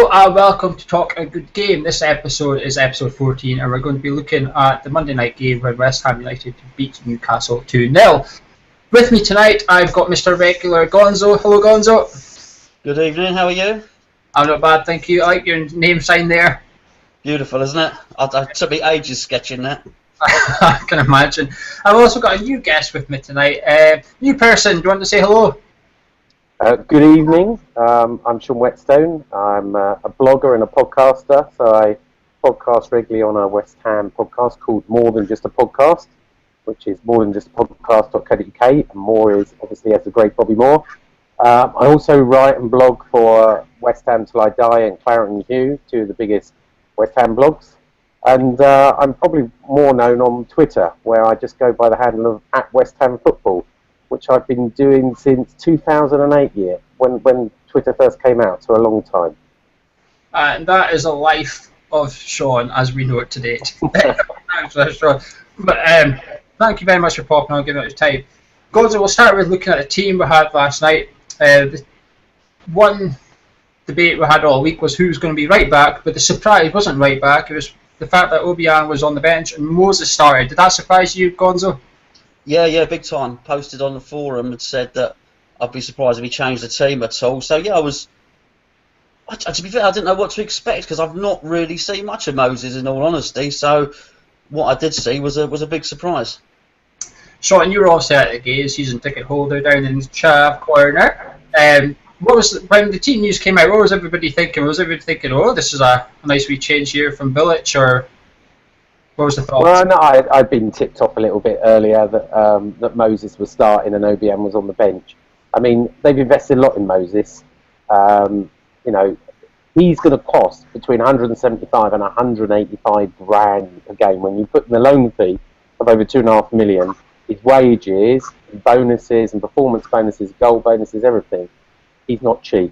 Hello and welcome to Talk a Good Game. This episode is episode 14 and we're going to be looking at the Monday night game where West Ham United beat Newcastle 2-0. With me tonight I've got Mr. Regular Gonzo. Hello Gonzo. Good evening, how are you? I'm not bad, thank you. I like your name sign there. Beautiful, isn't it? It took me ages sketching that. I can imagine. I've also got a new guest with me tonight. New person, do you want to say hello? Good evening, I'm Sean Whetstone. I'm a blogger and a podcaster, so I podcast regularly on a West Ham podcast called More Than Just a Podcast, which is morethanjustapodcast.co.uk, and More is obviously as the great Bobby Moore. I also write and blog for West Ham Till I Die and Claret and Hugh, two of the biggest West Ham blogs. And I'm probably more known on Twitter, where I just go by the handle of @WestHamFootball, which I've been doing since 2008 year, when Twitter first came out, so a long time. And that is a life of Sean as we know it to date. Thanks for that, Sean. But thank you very much for popping on and giving us your time. Gonzo, we'll start with looking at the team we had last night. The one debate we had all week was who's going to be right back, but the surprise wasn't right back. It was the fact that Obiang was on the bench and Moses started. Did that surprise you, Gonzo? Yeah, big time. Posted on the forum and said that I'd be surprised if he changed the team at all. So yeah, to be fair, I didn't know what to expect because I've not really seen much of Moses in all honesty. So what I did see was a big surprise. Sean, you were also at the game, season ticket holder down in the Chav corner. When the team news came out, what was everybody thinking? Was everybody thinking, oh, this is a nice wee change here from Bilic, or what was the thought? Well, no, I'd been tipped off a little bit earlier that Moses was starting and OBM was on the bench. I mean, they've invested a lot in Moses. He's going to cost between 175 and 185 grand a game. When you put in the loan fee of over $2.5 million, his wages, bonuses and performance bonuses, goal bonuses, everything, he's not cheap.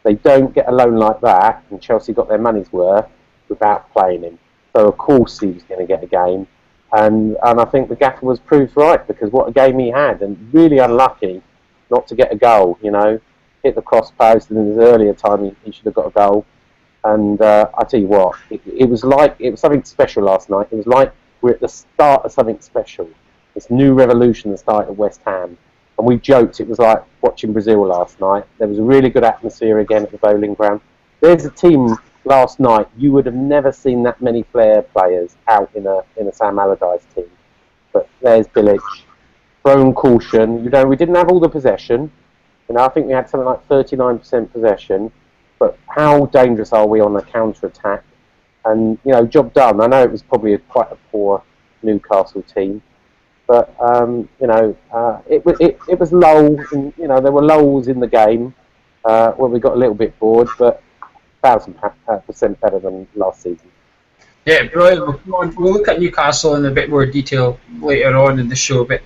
They don't get a loan like that, and Chelsea got their money's worth without playing him. So of course he was going to get a game, and I think the gaffer was proved right, because what a game he had, and really unlucky not to get a goal. Hit the cross post, and in his earlier time he should have got a goal. And I tell you what, it was something special last night. It was like we're at the start of something special. This new revolution that started at West Ham, and we joked it was like watching Brazil last night. There was a really good atmosphere again at the bowling ground. There's a team last night, you would have never seen that many Flair players out in a Sam Allardyce team. But there's Bilic, thrown caution. We didn't have all the possession. I think we had something like 39% possession. But how dangerous are we on the counter attack? And job done. I know it was probably quite a poor Newcastle team, but it was lull. There were lulls in the game where we got a little bit bored, but 1,000% better than last season. Yeah, brilliant. We'll look at Newcastle in a bit more detail later on in the show. But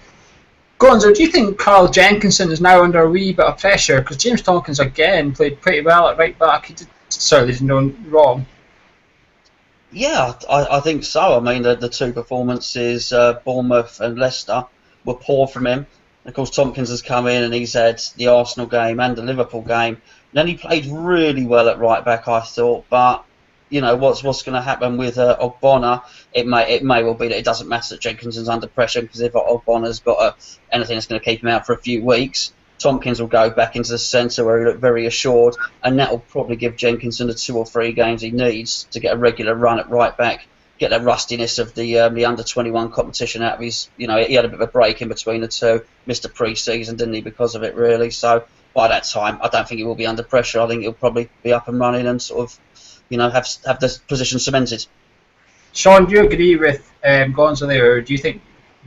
Gonzo, do you think Carl Jenkinson is now under a wee bit of pressure? Because James Tompkins again played pretty well at right back. He certainly didn't do wrong. Yeah, I think so. I mean, the two performances, Bournemouth and Leicester, were poor from him. Of course, Tompkins has come in and he's had the Arsenal game and the Liverpool game. And then he played really well at right back, I thought. But what's going to happen with Ogbonna? It may well be that it doesn't matter that Jenkinson's under pressure, because if Ogbonna's got anything that's going to keep him out for a few weeks, Tompkins will go back into the centre where he looked very assured, and that will probably give Jenkinson the 2 or 3 games he needs to get a regular run at right back, get that rustiness of the under-21 competition out of his. He had a bit of a break in between the two, missed the pre-season, didn't he, because of it really. So by that time, I don't think he will be under pressure. I think he'll probably be up and running and sort of, have the position cemented. Sean, do you agree with Gonzo there, or do you think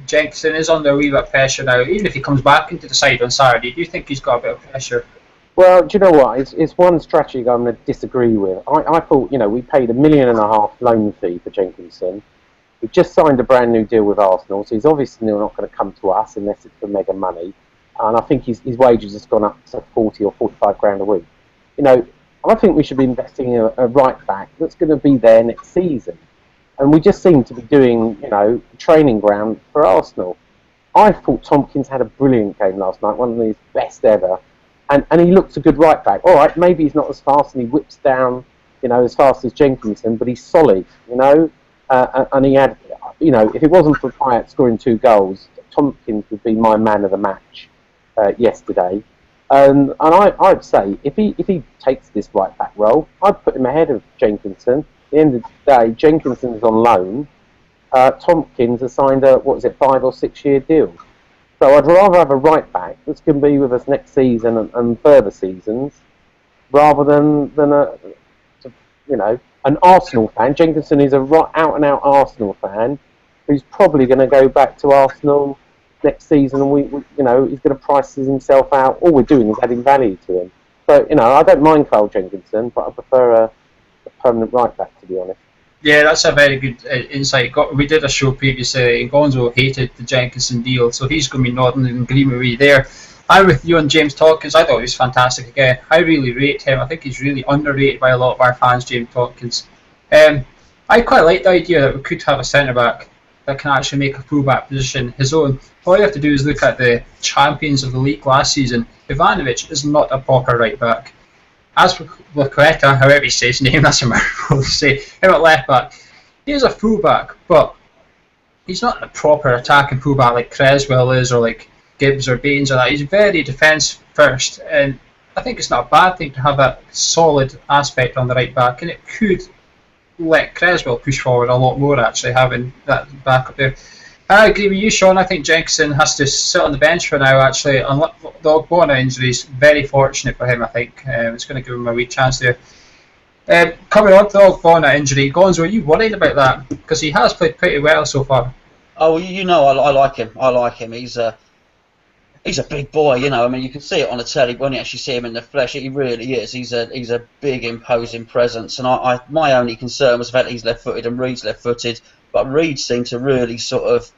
Jenkinson is under a wee bit of pressure now? Even if he comes back into the side on Saturday, do you think he's got a bit of pressure? Well, do you know what? It's one strategy I'm going to disagree with. I thought, we paid $1.5 million loan fee for Jenkinson. He just signed a brand new deal with Arsenal, so he's obviously not going to come to us unless it's for mega money. And I think his wages has gone up to 40 or 45 grand a week. I think we should be investing in a right back that's going to be there next season. And we just seem to be doing, a training ground for Arsenal. I thought Tompkins had a brilliant game last night, one of his best ever. And he looks a good right back. All right, maybe he's not as fast and he whips down you know, as fast as Jenkinson, but he's solid, you know. And he had, you know, if it wasn't for Pyatt scoring 2 goals, Tompkins would be my man of the match yesterday. And I'd say if he takes this right back role, I'd put him ahead of Jenkinson. At the end of the day, Jenkinson's on loan. Tompkins has signed a 5 or 6 year deal. So I'd rather have a right back that's going to be with us next season and further seasons, rather than you know, an Arsenal fan. Jenkinson is a out and out Arsenal fan who's probably going to go back to Arsenal next season, and we you know, he's going to price himself out. All we're doing is adding value to him. So, you know, I don't mind Carl Jenkinson, but I prefer a permanent right back, to be honest. Yeah, that's a very good insight. We did a show previously, and Gonzo hated the Jenkinson deal, so he's going to be nodding and agreeing with me there. I'm with you on James Tompkins. I thought he was fantastic again. I really rate him. I think he's really underrated by a lot of our fans, James Tompkins. I quite like the idea that we could have a centre-back that can actually make a full-back position his own. All you have to do is look at the champions of the league last season. Ivanovic is not a proper right-back. As for Laqueta, however he says his name, that's a mouthful to say, him at left-back, he is a full-back, but he's not a proper attacking full-back like Creswell is, or like Gibbs or Baines or that. He's very defence first, and I think it's not a bad thing to have that solid aspect on the right back, and it could let Creswell push forward a lot more, actually, having that back up there. I agree with you, Sean. I think Jenkinson has to sit on the bench for now, actually. The Ogbonna injury is very fortunate for him, I think. It's going to give him a wee chance there. Coming on to the Ogbonna injury, Gonzo, are you worried about that? Because he has played pretty well so far. Oh, you know, I like him. I like him. He's a big boy, you know. I mean, you can see it on the telly when you actually see him in the flesh. He really is. He's a big, imposing presence. And my only concern was the fact that he's left-footed and Reed's left-footed. But Reed seemed to really sort of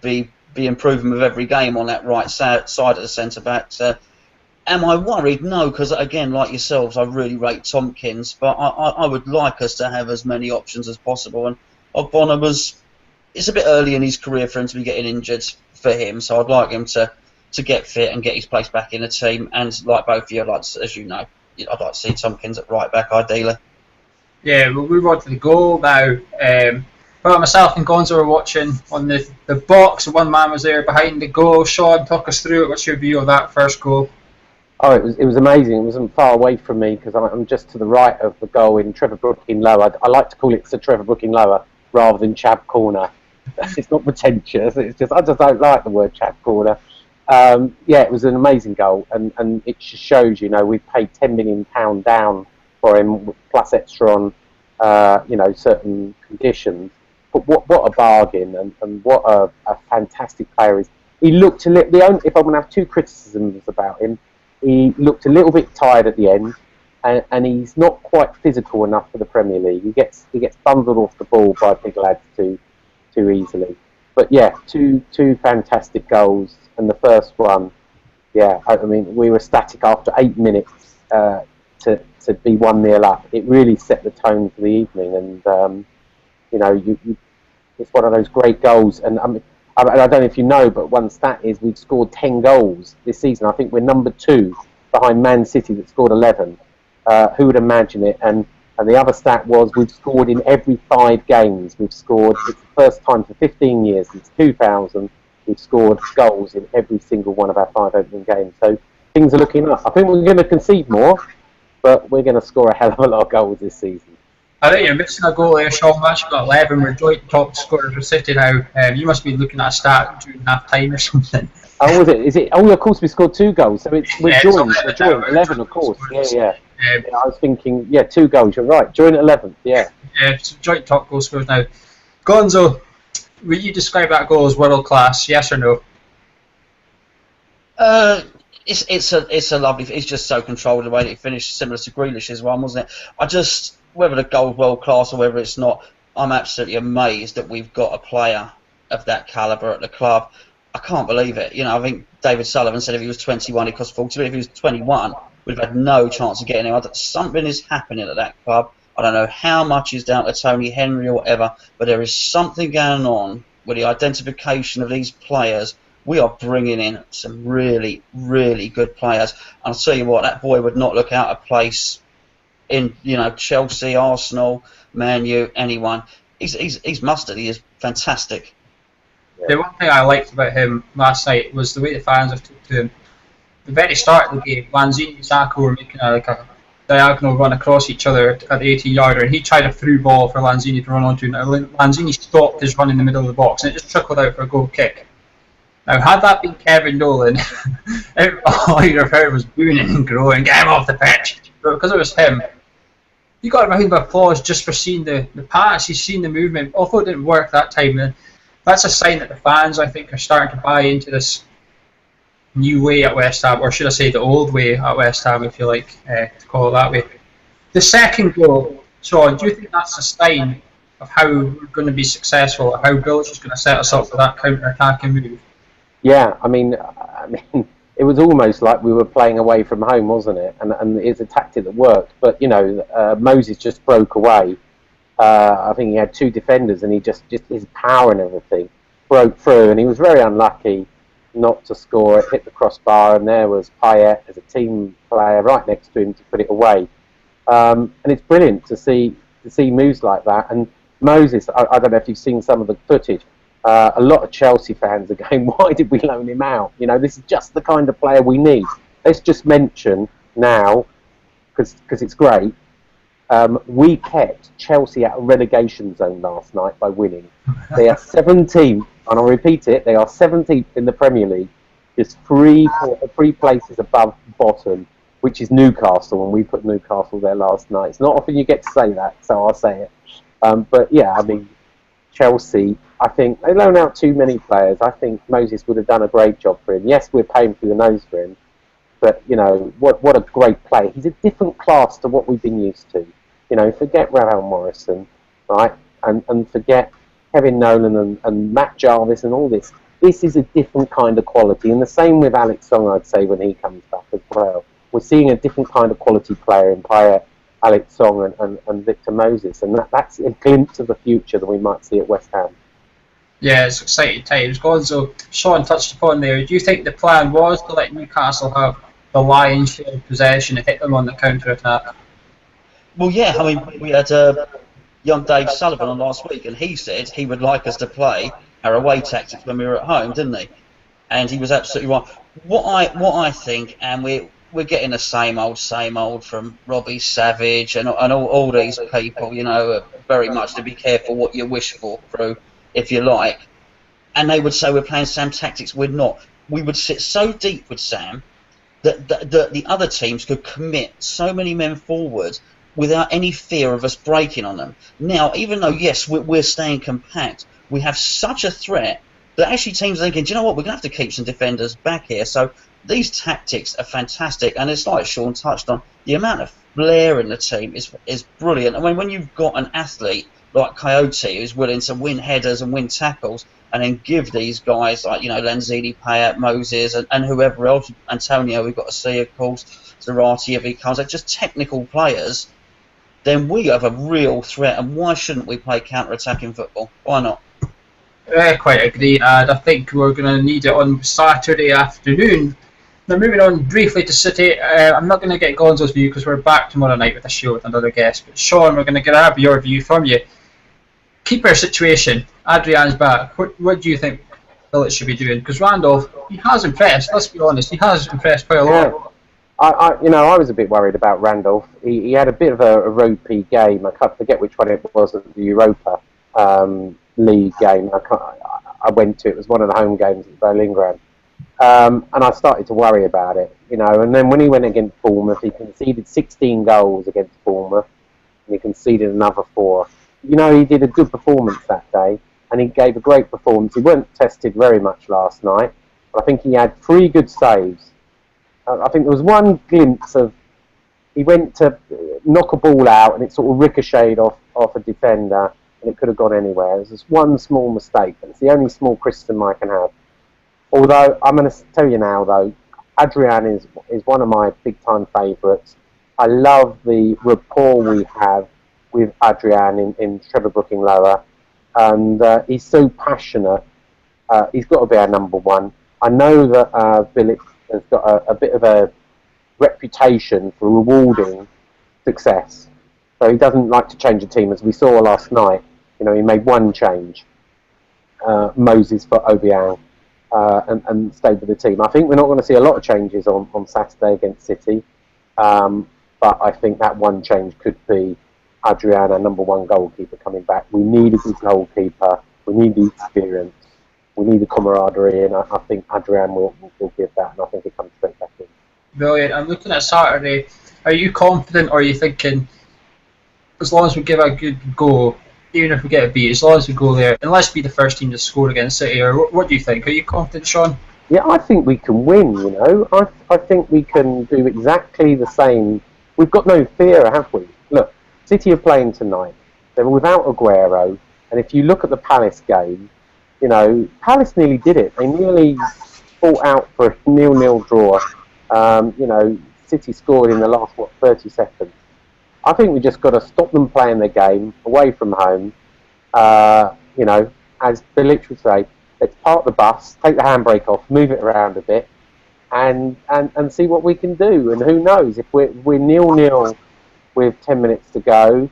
be improving with every game on that right side of the centre-backs. Am I worried? No, because, again, like yourselves, I really rate Tompkins. But I would like us to have as many options as possible. And Ogbonna it's a bit early in his career for him to be getting injured for him. So I'd like him to get fit and get his place back in the team. And like both of you, as you know, I'd like to see Tompkins at right back, ideally. Yeah, we'll move on to the goal now. Well, myself and Gonzo were watching on the box. One man was there behind the goal. Sean, talk us through it. What's your view of that first goal? Oh, it was amazing. It wasn't far away from me because I'm just to the right of the goal in Trevor Brooking Lower. I like to call it Sir Trevor Brooking Lower rather than Chab Corner. It's not pretentious. It's just I just don't like the word Chab Corner. Yeah, it was an amazing goal, and it just shows, you know, we've paid £10 million down for him plus extra on, you know, certain conditions. But what a bargain, and what a fantastic player is. He looked a little. If I'm going to have 2 criticisms about him, he looked a little bit tired at the end, and he's not quite physical enough for the Premier League. He gets bundled off the ball by big lads too easily. But yeah, two fantastic goals, and the first one, yeah, I mean, we were static after 8 minutes to be 1-0 up. It really set the tone for the evening, and you know, it's one of those great goals. And I mean, I don't know if you know, but one stat is we've scored 10 goals this season. I think we're number 2 behind Man City that scored 11. Who would imagine it? And the other stat was we've scored in every 5 games. We've scored. It's the first time for 15 years since 2000 we've scored goals in every single one of our 5 opening games. So things are looking up. I think we're going to concede more, but we're going to score a hell of a lot of goals this season. I think you're missing a goal there, Sean. We've actually got 11. We're joint top scorers for City now. You must be looking at a stat during half time or something. Oh, was it? Is it? Oh, of course, we scored 2 goals. So we're joined. We're joined 11, of course. Yeah. I was thinking, 2 goals. You're right. Joined at 11th. Yeah. Yeah, so joint top goal scorers now. Gonzo, would you describe that goal as world class? Yes or no? It's a lovely. It's just so controlled the way that it finished, similar to Grealish's one, wasn't it? Whether the goal's world class or whether it's not, I'm absolutely amazed that we've got a player of that calibre at the club. I can't believe it. You know, I think David Sullivan said if he was 21, he cost 40. But if he was 21, we'd have had no chance of getting him. Something is happening at that club. I don't know how much is down to Tony Henry or whatever, but there is something going on with the identification of these players. We are bringing in some really, really good players. And I'll tell you what, that boy would not look out of place in Chelsea, Arsenal, Man U, anyone. He's mustard. He is fantastic. The one thing I liked about him last night was the way the fans have took to him. The very start of the game, Lanzini and Saka were making a diagonal run across each other at the 18-yarder, and he tried a through ball for Lanzini to run onto, and Lanzini stopped his run in the middle of the box, and it just trickled out for a goal kick. Now, had that been Kevin Nolan, all you'd have heard was booing and growing, get him off the pitch. But because it was him, he got a round of applause just for seeing the pass, he's seen the movement, although it didn't work that time. And that's a sign that the fans, I think, are starting to buy into this new way at West Ham, or should I say the old way at West Ham, if you like to call it that way. The second goal, Sean, do you think that's a sign of how we're going to be successful, how Billich is going to set us up for that counter-attacking move? Yeah, I mean, it was almost like we were playing away from home, wasn't it? And it's a tactic that worked. But Moses just broke away. I think he had two defenders, and he just his power and everything broke through, and he was very unlucky not to score it, hit the crossbar, and there was Payet as a team player right next to him to put it away. And it's brilliant to see moves like that. And Moses, I don't know if you've seen some of the footage. A lot of Chelsea fans are going, why did we loan him out? This is just the kind of player we need. Let's just mention now, because it's great, we kept Chelsea out of relegation zone last night by winning. They are 17th, and I'll repeat it, they are 17th in the Premier League, just three places above bottom, which is Newcastle, and we put Newcastle there last night. It's not often you get to say that, so I'll say it. But yeah, I mean, Chelsea, I think they loan out too many players. I think Moses would have done a great job for him. Yes, we're paying through the nose for him, but what a great player. He's a different class to what we've been used to. Forget Ravel Morrison, right, and forget Kevin Nolan and Matt Jarvis and all this. This is a different kind of quality, and the same with Alex Song, I'd say, when he comes back as well. We're seeing a different kind of quality player in Payet, Alex Song and Victor Moses, and that's a glimpse of the future that we might see at West Ham. Yeah, it's exciting times. Gonzo, Sean touched upon there. Do you think the plan was to let Newcastle have the lion's share of possession and hit them on the counter-attack? Well, yeah, I mean, we had young Dave Sullivan on last week, and he said he would like us to play our away tactics when we were at home, didn't he? And he was absolutely right. What I think, and we're getting the same old from Robbie Savage and all these people, very much to be careful what you wish for through, if you like. And they would say we're playing Sam tactics. We're not. We would sit so deep with Sam that the other teams could commit so many men forward without any fear of us breaking on them. Now, even though, yes, we're staying compact, we have such a threat that actually teams are thinking, do you know what, we're going to have to keep some defenders back here. So these tactics are fantastic, and it's like Sean touched on, the amount of flair in the team is brilliant. And when you've got an athlete like Coyote who's willing to win headers and win tackles, and then give these guys like, Lanzini, Payet, Moses, and whoever else, Antonio, we've got to see, of course, Zarate if he comes, they're just technical players, then we have a real threat. And why shouldn't we play counter-attacking football? Why not? I quite agree, and I think we're going to need it on Saturday afternoon. Now, moving on briefly to City, I'm not going to get Gonzo's view because we're back tomorrow night with a show with another guest. But Sean, we're going to grab your view from you. Keeper situation. Adrian's back. What do you think Billich should be doing? Because Randolph, he has impressed. Let's be honest, he has impressed quite a lot. I was a bit worried about Randolph. He had a bit of a ropey game. I can't forget which one it was at the Europa League game. I went to. It was one of the home games at Berlin Ground. And I started to worry about it, and then when he went against Bournemouth, he conceded 16 goals against Bournemouth, and he conceded another 4. He did a good performance that day, and he gave a great performance. He weren't tested very much last night, but I think he had 3 good saves. I think there was one glimpse of, he went to knock a ball out, and it sort of ricocheted off a defender, and it could have gone anywhere. There's just one small mistake, and it's the only small criticism I can have. Although, I'm going to tell you now, though, Adrian is one of my big-time favourites. I love the rapport we have with Adrian in Trevor Brooking Lower. And he's so passionate. He's got to be our number one. I know that Billich has got a bit of a reputation for rewarding success. So he doesn't like to change a team, as we saw last night. You know, he made one change, Moses for Obiang, and stayed with the team. I think we're not going to see a lot of changes on Saturday against City, but I think that one change could be Adrian, our number one goalkeeper, coming back. We need a good goalkeeper. We need the experience. We need the camaraderie, and I think Adrian will give that, and I think it comes straight back in. Brilliant. I'm looking at Saturday. Are you confident, or are you thinking, as long as we give a good go, even if we get a beat, as long as we go there, and let's be the first team to score against City, or what do you think? Are you confident, Sean? Yeah, I think we can win, you know. I think we can do exactly the same. We've got no fear, have we? Look, City are playing tonight. They're without Aguero, and if you look at the Palace game, you know, Palace nearly did it. They nearly fought out for a 0-0 draw. You know, City scored in the last, 30 seconds. I think we just got to stop them playing their game away from home. You know, as the literally say, let's park the bus, take the handbrake off, move it around a bit, and see what we can do. And who knows, if we're 0-0 with 10 minutes to go,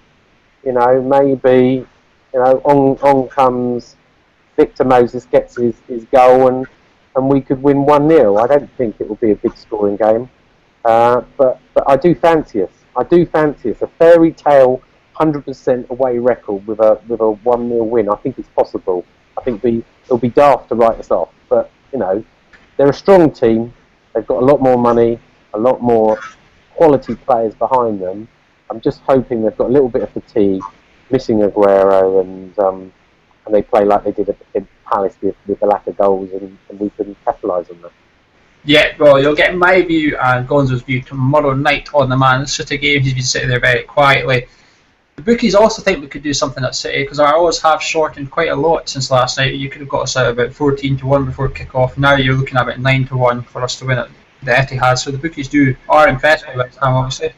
you know, maybe, you know, on comes Victor Moses, gets his goal, and we could win 1-0. I don't think it will be a big scoring game, but I do fancy us. I do fancy us. A fairy tale 100% away record with a 1-0 win. I think it's possible. I think it'll be daft to write us off, but you know, they're a strong team. They've got a lot more money, a lot more quality players behind them. I'm just hoping they've got a little bit of fatigue, missing Aguero, and they play like they did at Palace with the lack of goals, and we can capitalise on that. Yeah, well, you'll get my view and Gonzo's view tomorrow night on the Man City game. He's been sitting there very quietly. The bookies also think we could do something at City, because our odds have shortened quite a lot since last night. You could have got us out about 14-1 before kick-off. Now you're looking at about 9-1 for us to win at the Etihad. So the bookies are impressed with West Ham, obviously.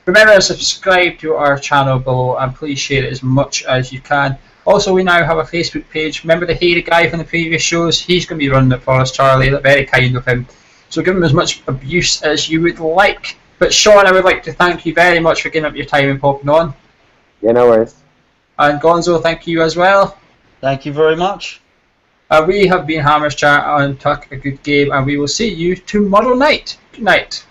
Remember to subscribe to our channel below, and please share it as much as you can. Also, we now have a Facebook page. Remember the hairy guy from the previous shows? He's going to be running it for us, Charlie. That's very kind of him. So give him as much abuse as you would like. But Sean, I would like to thank you very much for giving up your time and popping on. Yeah, no worries. And Gonzo, thank you as well. Thank you very much. We have been Hammers Chat on Tuck a Good Game, and we will see you tomorrow night. Good night.